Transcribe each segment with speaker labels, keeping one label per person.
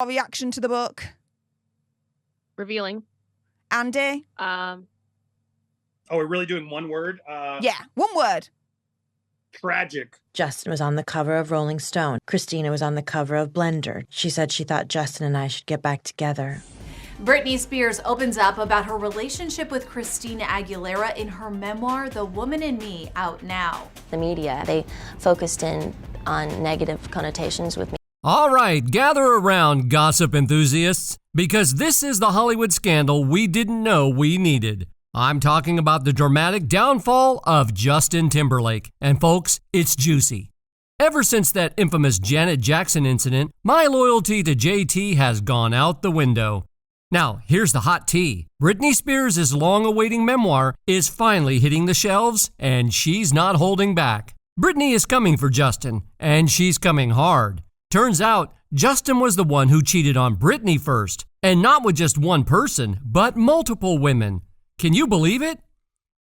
Speaker 1: Our reaction to the book?
Speaker 2: Revealing.
Speaker 1: Andy?
Speaker 3: Oh, we're really doing one word?
Speaker 1: Yeah, one word.
Speaker 3: Tragic.
Speaker 4: Justin was on the cover of Rolling Stone. Christina was on the cover of Blender. She said she thought Justin and I should get back together.
Speaker 5: Britney Spears opens up about her relationship with Christina Aguilera in her memoir, The Woman in Me, out now.
Speaker 6: The media, they focused in on negative connotations with me.
Speaker 7: All right, gather around, gossip enthusiasts, because this is the Hollywood scandal we didn't know we needed. I'm talking about the dramatic downfall of Justin Timberlake. And folks, it's juicy. Ever since that infamous Janet Jackson incident, my loyalty to JT has gone out the window. Now, here's the hot tea. Britney Spears' long-awaiting memoir is finally hitting the shelves, and she's not holding back. Britney is coming for Justin, and she's coming hard. Turns out, Justin was the one who cheated on Britney first, and not with just one person, but multiple women. Can you believe it?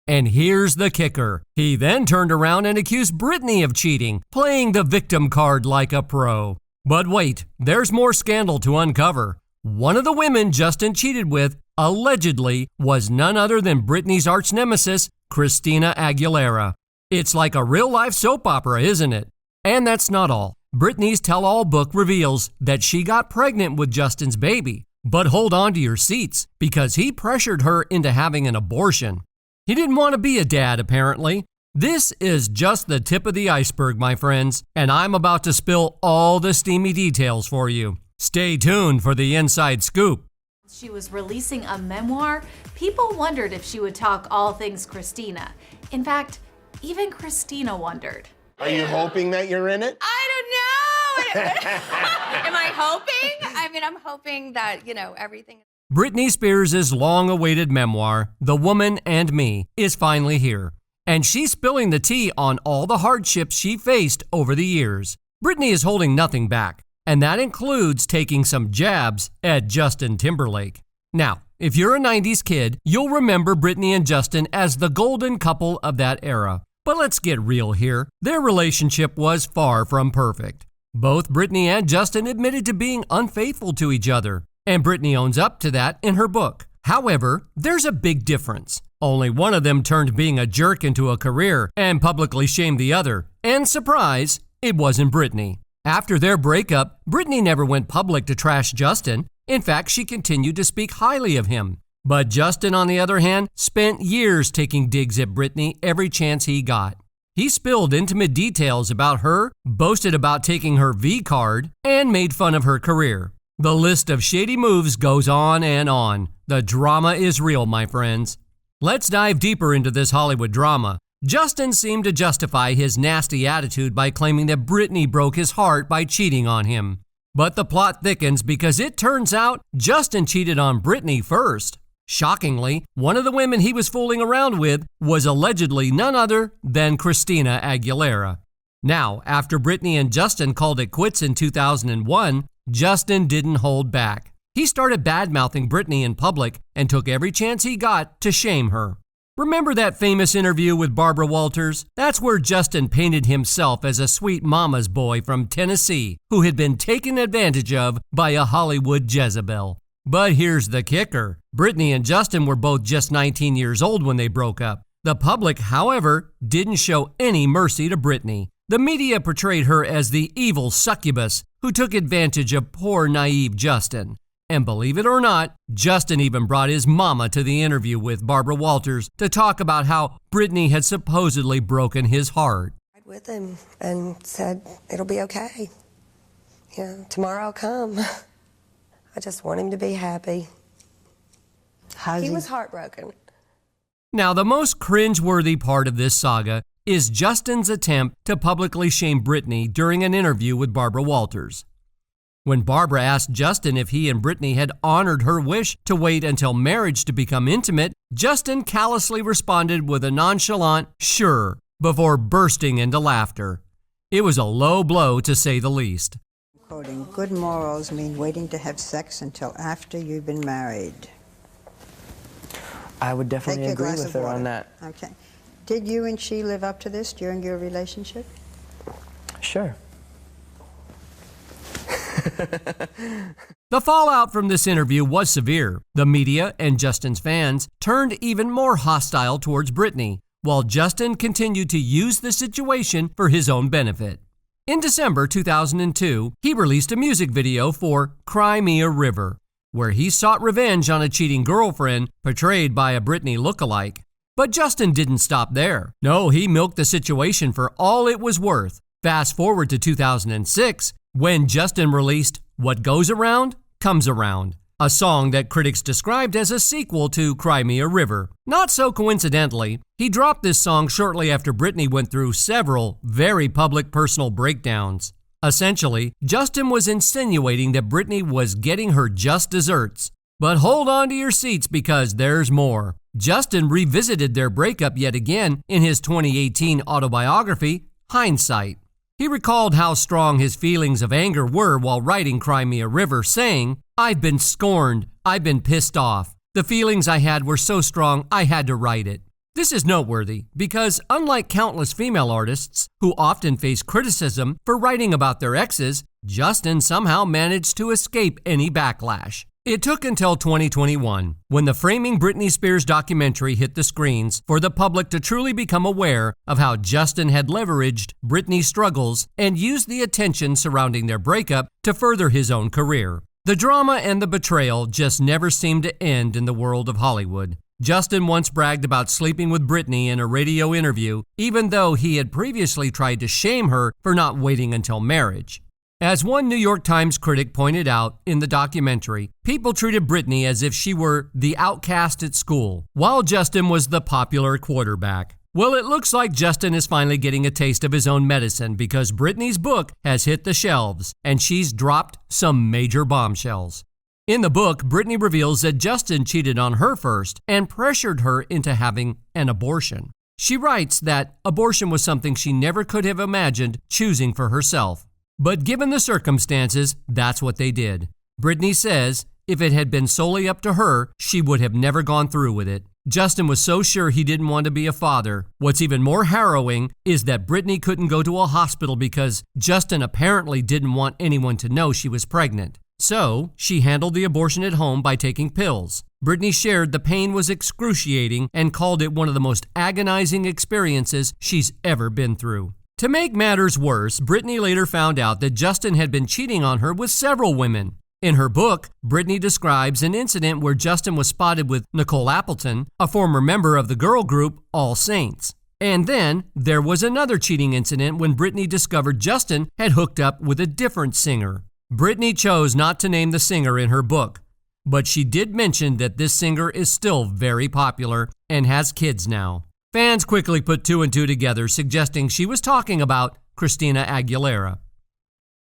Speaker 7: And here's the kicker. He then turned around and accused Britney of cheating, playing the victim card like a pro. But wait, there's more scandal to uncover. One of the women Justin cheated with, allegedly, was none other than Britney's arch-nemesis, Christina Aguilera. It's like a real-life soap opera, isn't it? And that's not all. Britney's tell-all book reveals that she got pregnant with Justin's baby. But hold on to your seats, because he pressured her into having an abortion. He didn't want to be a dad, apparently. This is just the tip of the iceberg, my friends, and I'm about to spill all the steamy details for you. Stay tuned for the inside scoop.
Speaker 5: She was releasing a memoir. People wondered if she would talk all things Christina. In fact, even Christina wondered.
Speaker 8: Are you hoping that you're in it?
Speaker 9: I don't know. Am I hoping? I mean, I'm hoping that, everything.
Speaker 7: Britney Spears' long-awaited memoir, The Woman and Me, is finally here. And she's spilling the tea on all the hardships she faced over the years. Britney is holding nothing back, and that includes taking some jabs at Justin Timberlake. Now, if you're a 90s kid, you'll remember Britney and Justin as the golden couple of that era. But let's get real here. Their relationship was far from perfect. Both Britney and Justin admitted to being unfaithful to each other, and Britney owns up to that in her book. However, there's a big difference. Only one of them turned being a jerk into a career and publicly shamed the other. And surprise, it wasn't Britney. After their breakup, Britney never went public to trash Justin. In fact, she continued to speak highly of him. But Justin, on the other hand, spent years taking digs at Britney every chance he got. He spilled intimate details about her, boasted about taking her V card, and made fun of her career. The list of shady moves goes on and on. The drama is real, my friends. Let's dive deeper into this Hollywood drama. Justin seemed to justify his nasty attitude by claiming that Britney broke his heart by cheating on him. But the plot thickens because it turns out Justin cheated on Britney first. Shockingly, one of the women he was fooling around with was allegedly none other than Christina Aguilera. Now, after Britney and Justin called it quits in 2001, Justin didn't hold back. He started bad-mouthing Britney in public and took every chance he got to shame her. Remember that famous interview with Barbara Walters? That's where Justin painted himself as a sweet mama's boy from Tennessee who had been taken advantage of by a Hollywood Jezebel. But here's the kicker. Britney and Justin were both just 19 years old when they broke up. The public, however, didn't show any mercy to Britney. The media portrayed her as the evil succubus who took advantage of poor, naive Justin. And believe it or not, Justin even brought his mama to the interview with Barbara Walters to talk about how Britney had supposedly broken his heart.
Speaker 10: With him and said, it'll be okay. Tomorrow I'll come. I just want him to be happy. He was heartbroken.
Speaker 7: Now, the most cringe-worthy part of this saga is Justin's attempt to publicly shame Britney during an interview with Barbara Walters. When Barbara asked Justin if he and Britney had honored her wish to wait until marriage to become intimate, Justin callously responded with a nonchalant "sure" before bursting into laughter. It was a low blow, to say the least.
Speaker 11: Quoting, good morals mean waiting to have sex until after you've been married.
Speaker 12: I would definitely agree with her on that.
Speaker 11: Okay. Did you and she live up to this during your relationship?
Speaker 12: Sure.
Speaker 7: The fallout from this interview was severe. The media and Justin's fans turned even more hostile towards Britney, while Justin continued to use the situation for his own benefit. In December 2002, he released a music video for Cry Me a River, where he sought revenge on a cheating girlfriend portrayed by a Britney lookalike. But Justin didn't stop there. No, he milked the situation for all it was worth. Fast forward to 2006, when Justin released What Goes Around Comes Around, a song that critics described as a sequel to Cry Me a River. Not so coincidentally, he dropped this song shortly after Britney went through several very public personal breakdowns. Essentially, Justin was insinuating that Britney was getting her just desserts. But hold on to your seats because there's more. Justin revisited their breakup yet again in his 2018 autobiography, Hindsight. He recalled how strong his feelings of anger were while writing Cry Me a River, saying, "I've been scorned. I've been pissed off. The feelings I had were so strong I had to write it." This is noteworthy because, unlike countless female artists who often face criticism for writing about their exes, Justin somehow managed to escape any backlash. It took until 2021, when the Framing Britney Spears documentary hit the screens, for the public to truly become aware of how Justin had leveraged Britney's struggles and used the attention surrounding their breakup to further his own career. The drama and the betrayal just never seemed to end in the world of Hollywood. Justin once bragged about sleeping with Britney in a radio interview, even though he had previously tried to shame her for not waiting until marriage. As one New York Times critic pointed out in the documentary, people treated Britney as if she were the outcast at school, while Justin was the popular quarterback. Well, it looks like Justin is finally getting a taste of his own medicine because Britney's book has hit the shelves and she's dropped some major bombshells. In the book, Britney reveals that Justin cheated on her first and pressured her into having an abortion. She writes that abortion was something she never could have imagined choosing for herself. But given the circumstances, that's what they did. Britney says if it had been solely up to her, she would have never gone through with it. Justin was so sure he didn't want to be a father. What's even more harrowing is that Britney couldn't go to a hospital because Justin apparently didn't want anyone to know she was pregnant. So, she handled the abortion at home by taking pills. Britney shared the pain was excruciating and called it one of the most agonizing experiences she's ever been through. To make matters worse, Britney later found out that Justin had been cheating on her with several women. In her book, Britney describes an incident where Justin was spotted with Nicole Appleton, a former member of the girl group All Saints. And then there was another cheating incident when Britney discovered Justin had hooked up with a different singer. Britney chose not to name the singer in her book, but she did mention that this singer is still very popular and has kids now. Fans quickly put two and two together, suggesting she was talking about Christina Aguilera.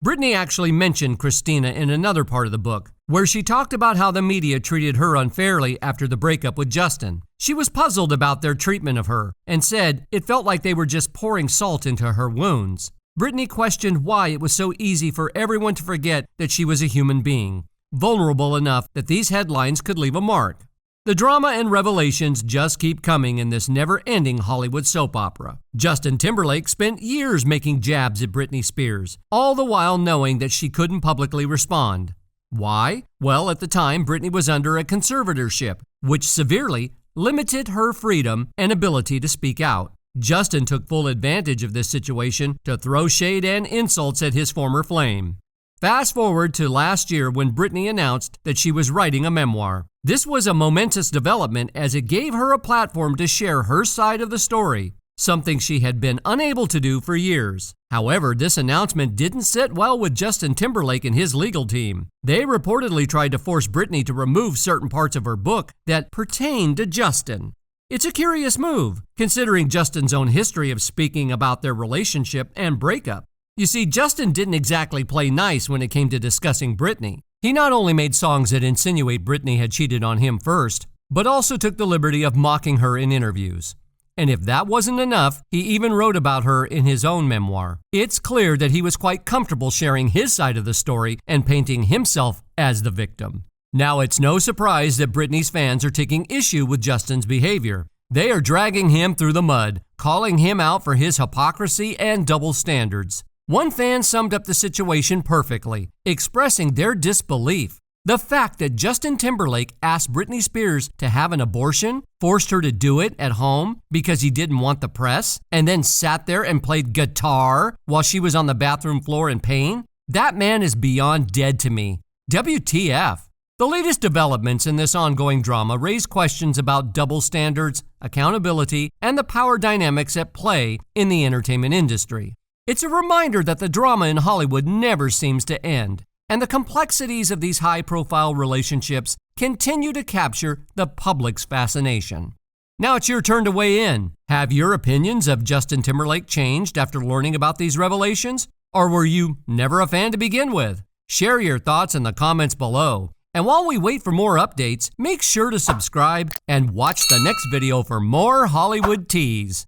Speaker 7: Britney actually mentioned Christina in another part of the book, where she talked about how the media treated her unfairly after the breakup with Justin. She was puzzled about their treatment of her and said it felt like they were just pouring salt into her wounds. Britney questioned why it was so easy for everyone to forget that she was a human being, vulnerable enough that these headlines could leave a mark. The drama and revelations just keep coming in this never-ending Hollywood soap opera. Justin Timberlake spent years making jabs at Britney Spears, all the while knowing that she couldn't publicly respond. Why? Well, at the time, Britney was under a conservatorship, which severely limited her freedom and ability to speak out. Justin took full advantage of this situation to throw shade and insults at his former flame. Fast forward to last year when Britney announced that she was writing a memoir. This was a momentous development as it gave her a platform to share her side of the story, something she had been unable to do for years. However, this announcement didn't sit well with Justin Timberlake and his legal team. They reportedly tried to force Britney to remove certain parts of her book that pertained to Justin. It's a curious move, considering Justin's own history of speaking about their relationship and breakup. You see, Justin didn't exactly play nice when it came to discussing Britney. He not only made songs that insinuate Britney had cheated on him first, but also took the liberty of mocking her in interviews. And if that wasn't enough, he even wrote about her in his own memoir. It's clear that he was quite comfortable sharing his side of the story and painting himself as the victim. Now, it's no surprise that Britney's fans are taking issue with Justin's behavior. They are dragging him through the mud, calling him out for his hypocrisy and double standards. One fan summed up the situation perfectly, expressing their disbelief. The fact that Justin Timberlake asked Britney Spears to have an abortion, forced her to do it at home because he didn't want the press, and then sat there and played guitar while she was on the bathroom floor in pain, that man is beyond dead to me. WTF? The latest developments in this ongoing drama raise questions about double standards, accountability, and the power dynamics at play in the entertainment industry. It's a reminder that the drama in Hollywood never seems to end, and the complexities of these high-profile relationships continue to capture the public's fascination. Now it's your turn to weigh in. Have your opinions of Justin Timberlake changed after learning about these revelations? Or were you never a fan to begin with? Share your thoughts in the comments below. And while we wait for more updates, make sure to subscribe and watch the next video for more Hollywood teas.